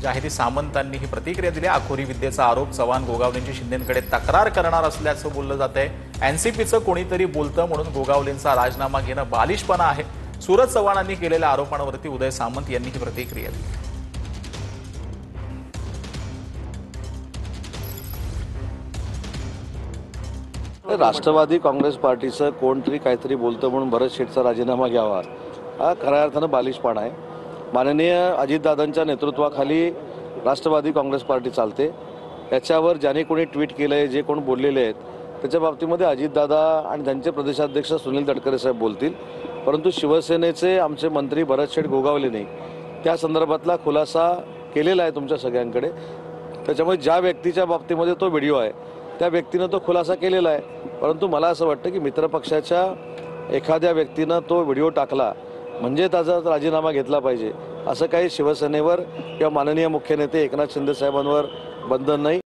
जाहीर सामंतांनी ही प्रतिक्रिया दिली। आखोरी विद्येचा आरोप चव्हाण गोगावलेंची शिंदेंकडे तक्रार करणार असल्याचं बोललं जातंय। एनसीपीचं कोणीतरी बोलतं म्हणून गोगावलेंचा राजीनामा घेणं बालिशपणा आहे। सूरज चव्हाणांनी केलेल्या आरोपांवरती उदय सामंत यांनी ही प्रतिक्रिया दिली। राष्ट्रवादी काँग्रेस पार्टीचं कोणतरी काहीतरी बोलतं म्हणून भरत शेठचा राजीनामा घ्यावा हा खऱ्या अर्थानं बालिशपणा आहे। माननीय अजितदादांच्या नेतृत्वाखाली राष्ट्रवादी काँग्रेस पार्टी चालते। याच्यावर ज्याने कोणी ट्विट केलं आहे, जे कोण बोललेले आहेत त्याच्या बाबतीमध्ये अजितदादा आणि त्यांचे प्रदेशाध्यक्ष सुनील तटकरे साहेब बोलतील, परंतु शिवसेनेचे आमचे मंत्री भरत शेठ गोगावलेंनी त्या संदर्भातला खुलासा केलेला आहे तुमच्या सगळ्यांकडे। त्याच्यामुळे ज्या व्यक्तीच्या बाबतीमध्ये तो व्हिडिओ आहे त्या व्यक्तीनं तो खुलासा केलेला आहे, परंतु मला असं वाटतं की मित्रपक्षाच्या एखाद्या व्यक्तीनं तो व्हिडिओ टाकला म्हणजे त्याचा राजीनामा घेतला पाहिजे, असं काही शिवसेनेवर किंवा माननीय मुख्य नेते एकनाथ शिंदे साहेबांवर बंधन नाही।